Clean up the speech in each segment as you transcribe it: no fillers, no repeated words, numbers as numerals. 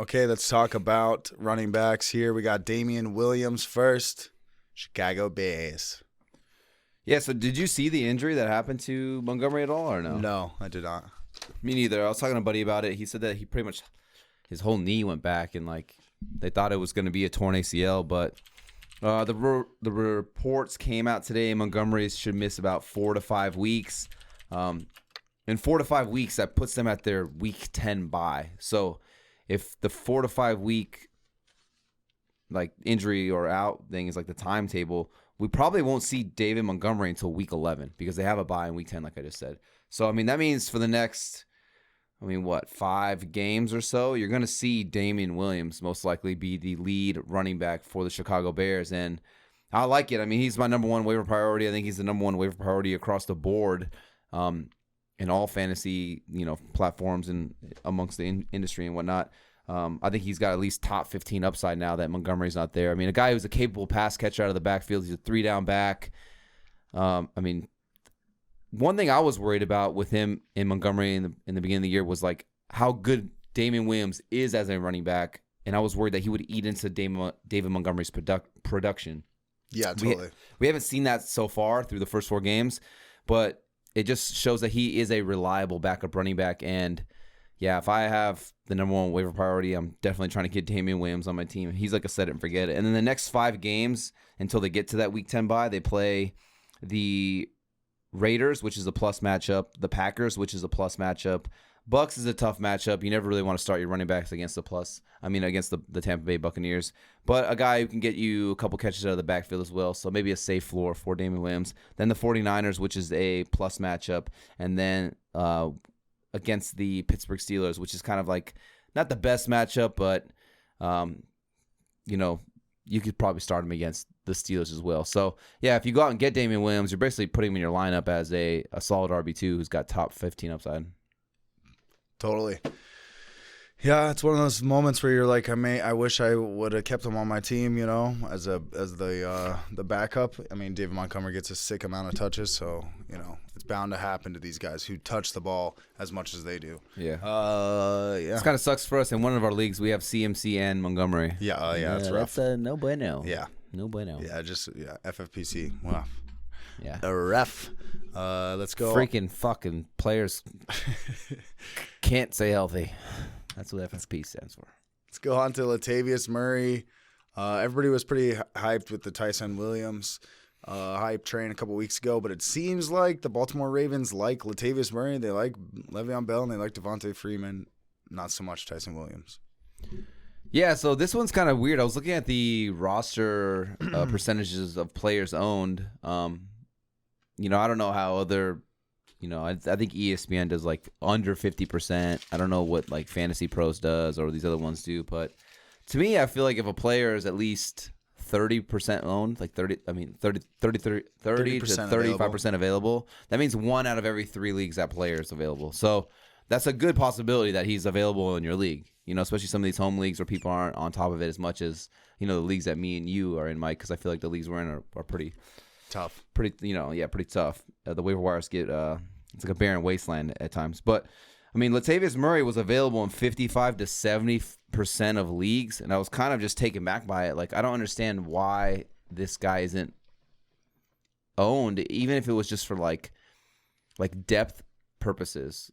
Okay, let's talk about running backs here. We got Damien Williams first, Chicago Bears. Yeah, so did you see the injury that happened to Montgomery at all or no? No, I did not. Me neither. I was talking to a buddy about it. He said that he pretty much, his whole knee went back and like they thought it was going to be a torn ACL, but the reports came out today. Montgomery should miss about 4 to 5 weeks. In 4 to 5 weeks, that puts them at their week 10 bye. So if the 4 to 5 week like injury or out thing is like the timetable, we probably won't see David Montgomery until week 11 because they have a bye in week 10, like I just said. So, I mean, that means for the next, 5 games or so, you're going to see Damien Williams most likely be the lead running back for the Chicago Bears. And I like it. I mean, he's my number one waiver priority. I think he's the number one waiver priority across the board in all fantasy, platforms and amongst the industry and whatnot. I think he's got at least top 15 upside now that Montgomery's not there. I mean, a guy who's a capable pass catcher out of the backfield. He's a 3-down back. One thing I was worried about with him in Montgomery in the beginning of the year was like how good Damien Williams is as a running back, and I was worried that he would eat into David Montgomery's production. Yeah, totally. We haven't seen that so far through the first 4 games, but it just shows that he is a reliable backup running back. And yeah, if I have the number one waiver priority, I'm definitely trying to get Damien Williams on my team. He's like a set it and forget it. And then the next 5 games until they get to that week 10 bye, they play the Raiders, which is a plus matchup, the Packers, which is a plus matchup. Bucks is a tough matchup. You never really want to start your running backs against against the Tampa Bay Buccaneers. But a guy who can get you a couple catches out of the backfield as well. So maybe a safe floor for Damien Williams. Then the 49ers, which is a plus matchup. And then against the Pittsburgh Steelers, which is kind of like not the best matchup, but, you could probably start him against the Steelers as well. So, yeah, if you go out and get Damien Williams, you're basically putting him in your lineup as a solid RB2 who's got top 15 upside. Totally. Yeah, it's one of those moments where you're like, I wish I would have kept him on my team, as the backup. I mean, David Montgomery gets a sick amount of touches, so it's bound to happen to these guys who touch the ball as much as they do. Yeah. Yeah. This kind of sucks for us. In one of our leagues, we have CMC and Montgomery. Yeah. That's rough. That's no bueno. Yeah. No bueno. Yeah. FFPC. Wow. Yeah. A ref. Let's go. Freaking fucking players can't stay healthy. That's what FFP stands for. Let's go on to Latavius Murray. Everybody was pretty hyped with the Tyson Williams hype train a couple weeks ago, but it seems like the Baltimore Ravens like Latavius Murray. They like Le'Veon Bell, and they like Devontae Freeman. Not so much Tyson Williams. Yeah, so this one's kind of weird. I was looking at the roster percentages of players owned. I don't know how other... I think ESPN does like under 50%. I don't know what like Fantasy Pros does or these other ones do, but to me, I feel like if a player is at least 30% owned, like 30 to 35% available, that means 1 out of every 3 leagues that player is available. So that's a good possibility that he's available in your league. Especially some of these home leagues where people aren't on top of it as much as the leagues that me and you are in, Mike. Because I feel like the leagues we're in are pretty tough. Pretty tough. The waiver wires get it's like a barren wasteland at times. But Latavius Murray was available in 55 to 70% of leagues, and I was kind of just taken back by it. Like, I don't understand why this guy isn't owned, even if it was just for like depth purposes.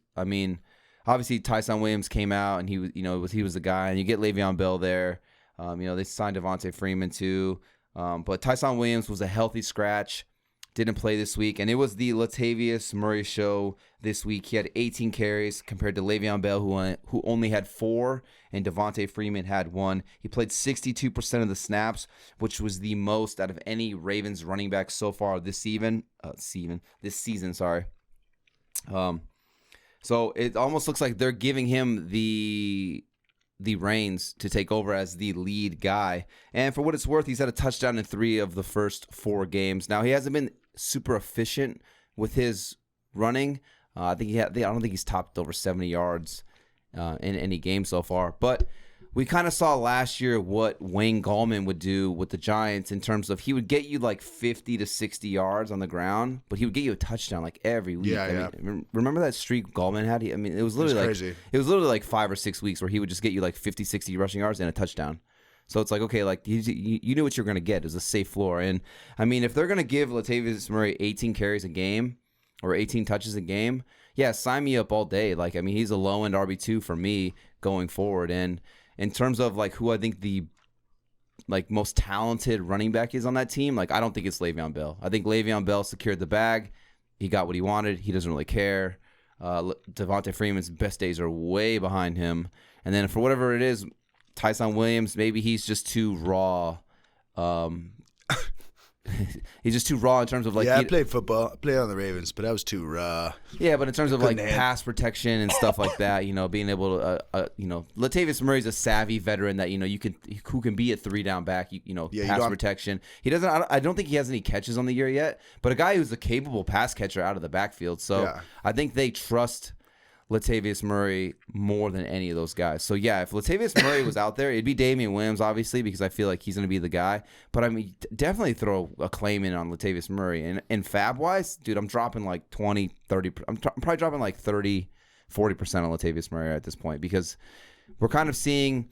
Obviously Tyson Williams came out and he was the guy, and you get Le'Veon Bell there. They signed Devontae Freeman too. But Tyson Williams was a healthy scratch, didn't play this week, and it was the Latavius Murray show this week. He had 18 carries compared to Le'Veon Bell, who only had 4, and Devontae Freeman had 1. He played 62% of the snaps, which was the most out of any Ravens running back so far this season. So it almost looks like they're giving him the reins to take over as the lead guy. And for what it's worth, he's had a touchdown in 3 of the first 4 games. Now, he hasn't been super efficient with his running. I don't think he's topped over 70 yards in any game so far. But we kind of saw last year what Wayne Gallman would do with the Giants in terms of he would get you like 50 to 60 yards on the ground, but he would get you a touchdown like every week. Yeah, I mean, remember that streak Gallman had? It was literally crazy. It was literally like 5 or 6 weeks where he would just get you like 50, 60 rushing yards and a touchdown. So it's like, okay, like you knew what you were going to get. It was a safe floor. And, I mean, if they're going to give Latavius Murray 18 carries a game or 18 touches a game, yeah, sign me up all day. Like, I mean, he's a low-end RB2 for me going forward. And in terms of, like, who I think the, like, most talented running back is on that team, like, I don't think it's Le'Veon Bell. I think Le'Veon Bell secured the bag. He got what he wanted. He doesn't really care. Devontae Freeman's best days are way behind him. And then for whatever it is, Tyson Williams, maybe he's just too raw. He's just too raw in terms of like. Yeah, I played football. I played on the Ravens, but I was too raw. Yeah, but in terms of like pass protection and stuff like that, being able to, Latavius Murray's a savvy veteran that who can be a 3-down back. Pass protection. He doesn't. I don't think he has any catches on the year yet, but a guy who's a capable pass catcher out of the backfield. So yeah. I think they trust Latavius Murray more than any of those guys. So, yeah, if Latavius Murray was out there, it'd be Damien Williams, obviously, because I feel like he's going to be the guy. But, I mean, definitely throw a claim in on Latavius Murray. And FAAB-wise, dude, I'm dropping like 20, 30 – I'm probably dropping like 30, 40% on Latavius Murray at this point because we're kind of seeing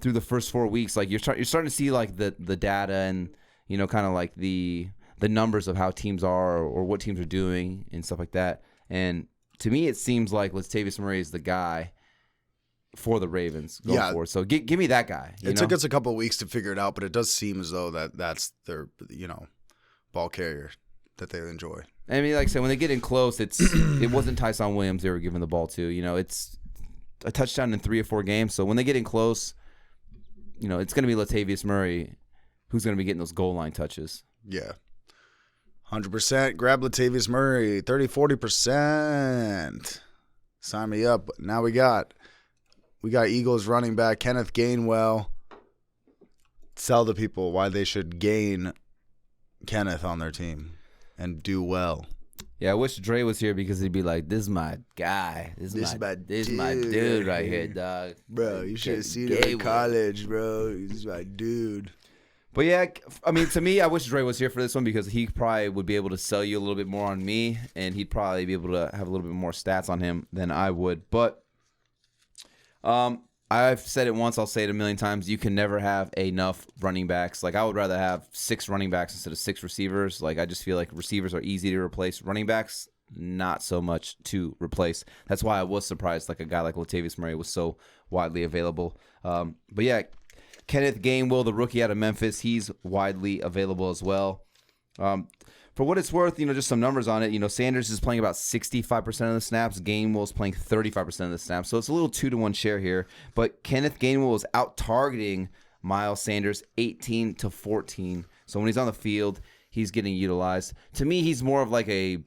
through the first 4 weeks, like you're starting to see like the data and, kind of like the numbers of how teams are or what teams are doing and stuff like that. And to me, it seems like Latavius Murray is the guy for the Ravens going forward. So give me that guy. It took us a couple of weeks to figure it out, but it does seem as though that's their, ball carrier that they enjoy. I mean, like I said, when they get in close, it wasn't Tyson Williams they were giving the ball to. It's a touchdown in 3 or 4 games. So when they get in close, it's going to be Latavius Murray who's going to be getting those goal line touches. Yeah. 100%. Grab Latavius Murray. 30, 40%. Sign me up. Now we got Eagles running back Kenneth Gainwell. Tell the people why they should gain Kenneth on their team and do well. Yeah, I wish Dre was here because he'd be like, "This is my guy. This is my dude right here, dog." Bro, you should have seen him in college, bro. This is my dude. But yeah, I mean, to me, I wish Dre was here for this one because he probably would be able to sell you a little bit more on me, and he'd probably be able to have a little bit more stats on him than I would. But I've said it once, I'll say it a million times. You can never have enough running backs. Like, I would rather have 6 running backs instead of 6 receivers. Like, I just feel like receivers are easy to replace. Running backs, not so much to replace. That's why I was surprised like a guy like Latavius Murray was so widely available. But yeah, Kenneth Gainwell, the rookie out of Memphis, he's widely available as well. For what it's worth, just some numbers on it. Sanders is playing about 65% of the snaps. Gainwell's playing 35% of the snaps. So it's a little 2-to-1 share here. But Kenneth Gainwell is out targeting Miles Sanders 18-14. So when he's on the field, he's getting utilized. To me, he's more of like a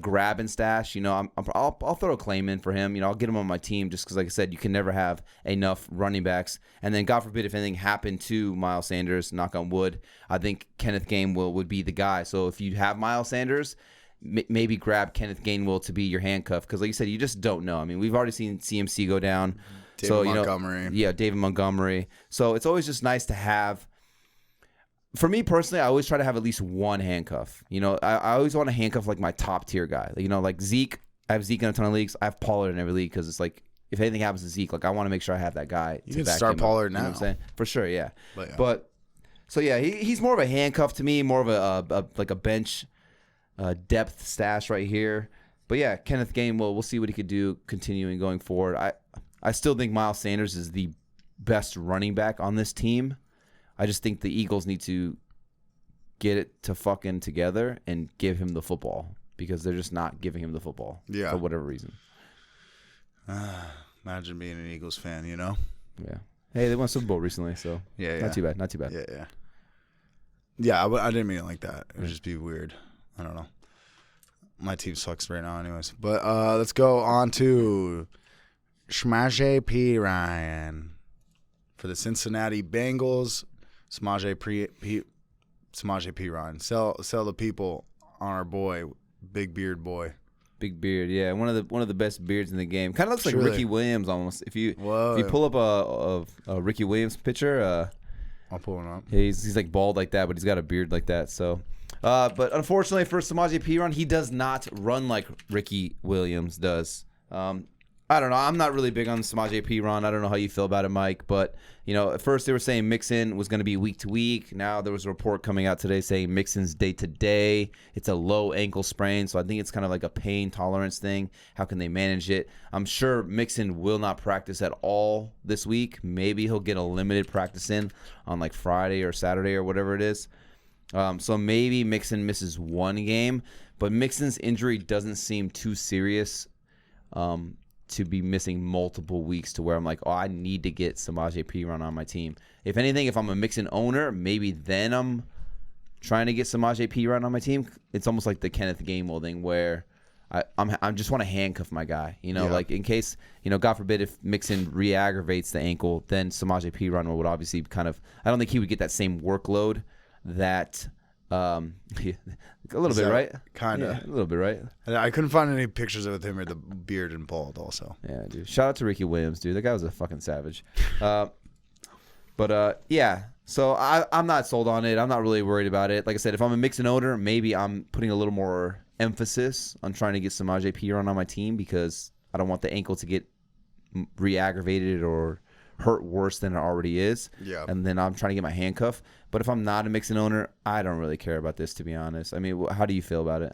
grab and stash. I'll throw a claim in for him. I'll get him on my team just because, like I said, you can never have enough running backs. And then, God forbid, if anything happened to Miles Sanders, knock on wood, I think Kenneth Gainwell would be the guy. So if you have Miles Sanders, maybe grab Kenneth Gainwell to be your handcuff because, like you said, you just don't know. I mean, we've already seen CMC go down. David Montgomery. Yeah, David Montgomery. So it's always just nice to have. For me personally, I always try to have at least one handcuff. I always want to handcuff like my top tier guy. Like Zeke. I have Zeke in a ton of leagues. I have Pollard in every league because it's like if anything happens to Zeke, like I want to make sure I have that guy. You can start Pollard now. You know what I'm saying? For sure, yeah. But so yeah, he's more of a handcuff to me, more of a bench depth stash right here. But yeah, Kenneth Gainwell, we'll see what he could do continuing going forward. I still think Miles Sanders is the best running back on this team. I just think the Eagles need to get it to fucking together and give him the football because they're just not giving him the football for whatever reason. Imagine being an Eagles fan, Yeah. Hey, they won Super Bowl recently, so not too bad. Not too bad. Yeah. Yeah, I didn't mean it like that. It would just be weird. I don't know. My team sucks right now anyways. But let's go on to Samaje Perine for the Cincinnati Bengals. Samaje Perine. Sell the people on our boy, Big Beard Boy. Big beard, yeah. One of the best beards in the game. Kind of looks like Truly. Ricky Williams almost. If you Whoa. pull up a Ricky Williams picture, I'll pull one up. he's like bald like that, but he's got a beard like that. So, but unfortunately for Samaje Perine, he does not run like Ricky Williams does. I don't know. I'm not really big on Samaje Perine. I don't know how you feel about it, Mike. But, at first they were saying Mixon was going to be week to week. Now there was a report coming out today saying Mixon's day to day. It's a low ankle sprain. So I think it's kind of like a pain tolerance thing. How can they manage it? I'm sure Mixon will not practice at all this week. Maybe he'll get a limited practice in on like Friday or Saturday or whatever it is. So maybe Mixon misses one game. But Mixon's injury doesn't seem too serious to be missing multiple weeks to where I'm like, I need to get Samaje Perine on my team. If anything, if I'm a Mixon owner, maybe then I'm trying to get Samaje Perine on my team. It's almost like the Kenneth Gainwell thing where I just want to handcuff my guy. Like in case, God forbid if Mixon re-aggravates the ankle, then Samaje Perine would obviously I don't think he would get that same workload that a little bit, right? Kind of. Yeah, a little bit, right? I couldn't find any pictures of him with the beard and bald also. Yeah, dude. Shout out to Ricky Williams, dude. That guy was a fucking savage. Yeah. So I'm not sold on it. I'm not really worried about it. Like I said, if I'm a Mixon owner, maybe I'm putting a little more emphasis on trying to get Samaje Perine on my team because I don't want the ankle to get re-aggravated or hurt worse than it already is. Yeah. And then I'm trying to get my handcuff. But if I'm not a Mixon owner, I don't really care about this, to be honest. I mean, how do you feel about it?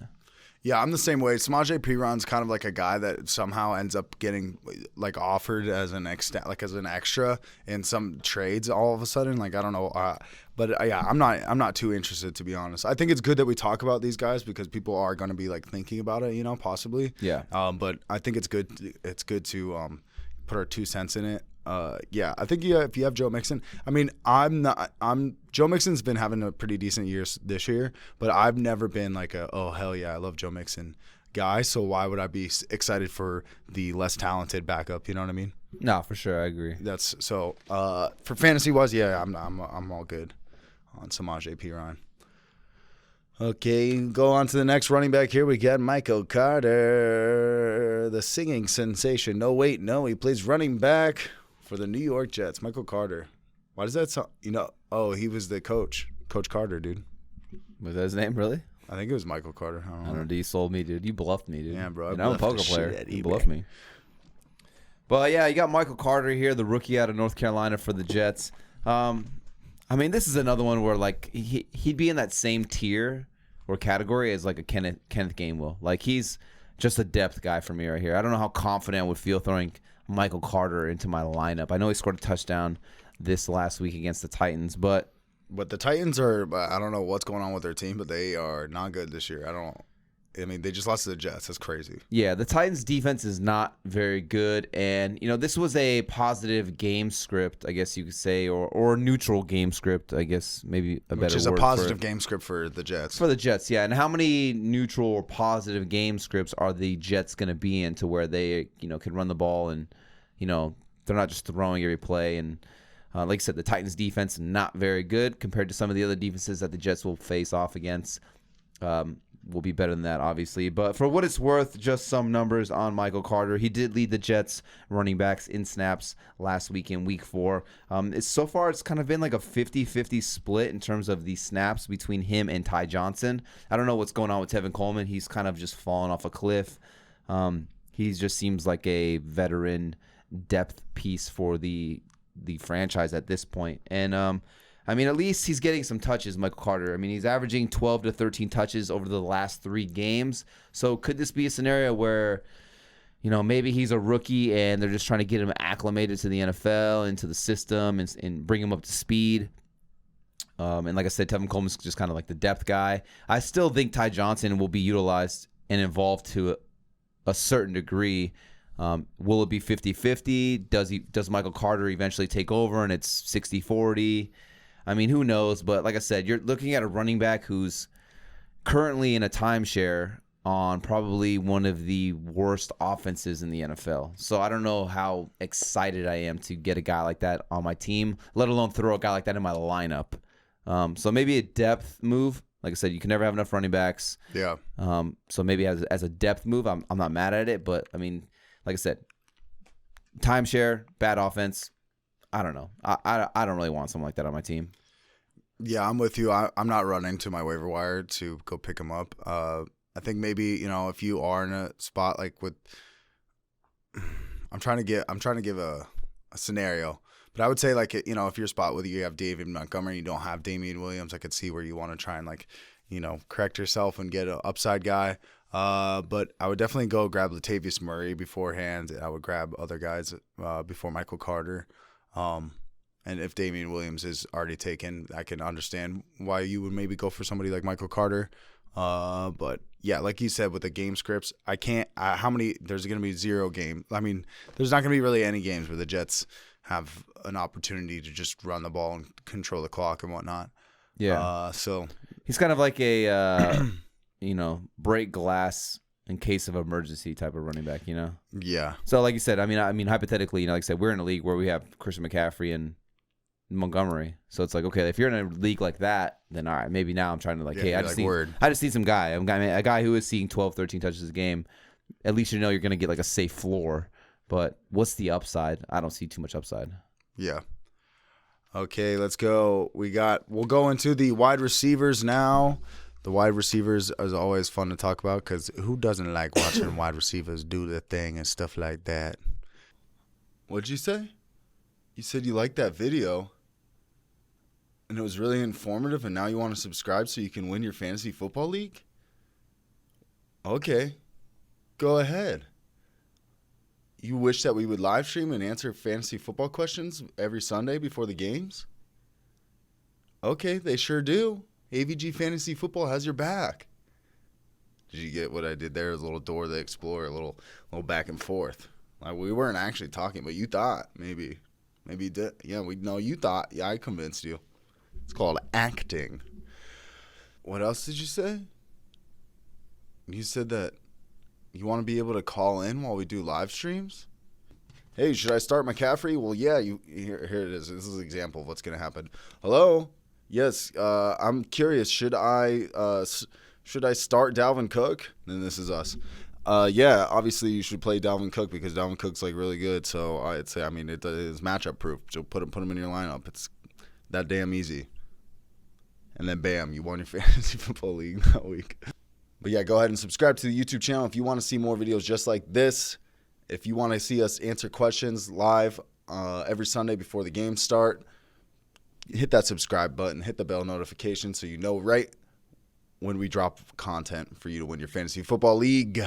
Yeah, I'm the same way. Samaje Perine's kind of like a guy that somehow ends up getting like offered as an extra in some trades all of a sudden. Like I don't know, yeah, I'm not too interested, to be honest. I think it's good that we talk about these guys because people are going to be like thinking about it, possibly. Yeah. But I think it's good. It's good to put our 2 cents in it. Yeah, I think if you have Joe Mixon, I mean, Joe Mixon's been having a pretty decent year this year, but I've never been like oh hell yeah, I love Joe Mixon guy. So why would I be excited for the less talented backup? You know what I mean? No, for sure, I agree. That's so. For fantasy wise, yeah, I'm all good on Samaje Perine. Okay, go on to the next running back here. We got Michael Carter, the singing sensation. No, wait, no, he plays running back for the New York Jets. Michael Carter. Why does that sound? Oh, he was the coach. Coach Carter, dude. Was that his name, really? I think it was Michael Carter. I don't know. Dude, you sold me, dude. You bluffed me, dude. Yeah, bro. And I'm a poker player. You bluffed me. But, yeah, you got Michael Carter here, the rookie out of North Carolina for the Jets. I mean, this is another one where, like, he'd be in that same tier or category as, like, a Kenneth Gainwell. Like, he's just a depth guy for me right here. I don't know how confident I would feel throwing Michael Carter into my lineup. I know he scored a touchdown this last week against the Titans, but the Titans are, I don't know what's going on with their team, but they are not good this year. I mean, they just lost to the Jets. That's crazy. Yeah, the Titans' defense is not very good. And, this was a positive game script, I guess you could say, or a neutral game script, I guess, maybe a better word. Which is a positive game script for the Jets. For the Jets, yeah. And how many neutral or positive game scripts are the Jets going to be in to where they, can run the ball and, they're not just throwing every play. And like I said, the Titans' defense not very good compared to some of the other defenses that the Jets will face off against. Will be better than that, obviously. But for what it's worth, just some numbers on Michael Carter. He did lead the Jets running backs in snaps last week in week 4. So far, it's kind of been like a 50-50 split in terms of the snaps between him and Ty Johnson. I don't know what's going on with Tevin Coleman. He's kind of just fallen off a cliff. He just seems like a veteran depth piece for the franchise at this point. And I mean, at least he's getting some touches, Michael Carter. I mean, he's averaging 12 to 13 touches over the last 3 games. So could this be a scenario where, maybe he's a rookie and they're just trying to get him acclimated to the NFL, into the system, and bring him up to speed? And like I said, Tevin Coleman's just kind of like the depth guy. I still think Ty Johnson will be utilized and involved to a certain degree. Will it be 50-50? Does Michael Carter eventually take over and it's 60-40? I mean, who knows? But like I said, you're looking at a running back who's currently in a timeshare on probably one of the worst offenses in the NFL. So I don't know how excited I am to get a guy like that on my team, let alone throw a guy like that in my lineup. So maybe a depth move Like I said, you can never have enough running backs. Yeah. So maybe as a depth move, I'm not mad at it. But I mean, like I said, timeshare, bad offense. I don't know. I don't really want something like that on my team. Yeah, I'm with you. I'm not running to my waiver wire to go pick him up. I think maybe, if you are in a spot like with, I'm trying to give a scenario, but I would say like, if your spot whether you have David Montgomery, you don't have Damien Williams, I could see where you want to try and like, correct yourself and get an upside guy. But I would definitely go grab Latavius Murray beforehand. I would grab other guys before Michael Carter. And if Damien Williams is already taken, I can understand why you would maybe go for somebody like Michael Carter. But yeah, like you said, with the game scripts, I can't. There's going to be 0 game. I mean, there's not going to be really any games where the Jets have an opportunity to just run the ball and control the clock and whatnot. Yeah. So he's kind of like a, break glass in case of emergency type of running back, Yeah. So like you said, I mean, hypothetically, like I said, we're in a league where we have Christian McCaffrey and Montgomery. So it's like, okay, if you're in a league like that, then all right, maybe now I'm trying to I just need some guy. A guy who is seeing 12, 13 touches a game. At least you're going to get like a safe floor. But what's the upside? I don't see too much upside. Yeah. Okay, let's go. We'll go into the wide receivers now. The wide receivers is always fun to talk about because who doesn't like watching wide receivers do their thing and stuff like that? What'd you say? You said you liked that video and it was really informative and now you want to subscribe so you can win your fantasy football league? Okay, go ahead. You wish that we would live stream and answer fantasy football questions every Sunday before the games? Okay, they sure do. AVG Fantasy Football has your back. Did you get what I did there? It was a little Dora the Explorer, a little back and forth. Like we weren't actually talking, but you thought maybe you did. Yeah, you thought. Yeah, I convinced you. It's called acting. What else did you say? You said that you want to be able to call in while we do live streams? Hey, should I start McCaffrey? Well, yeah. Here it is. This is an example of what's going to happen. Hello. Yes. I'm curious. Should I start Dalvin Cook? Then this is us. Yeah. Obviously, you should play Dalvin Cook because Dalvin Cook's like really good. So I'd say, it is matchup proof. So put him in your lineup. It's that damn easy. And then bam, you won your fantasy football league that week. But yeah, go ahead and subscribe to the YouTube channel if you want to see more videos just like this. If you want to see us answer questions live every Sunday before the games start, hit that subscribe button, hit the bell notification so you know right when we drop content for you to win your fantasy football league.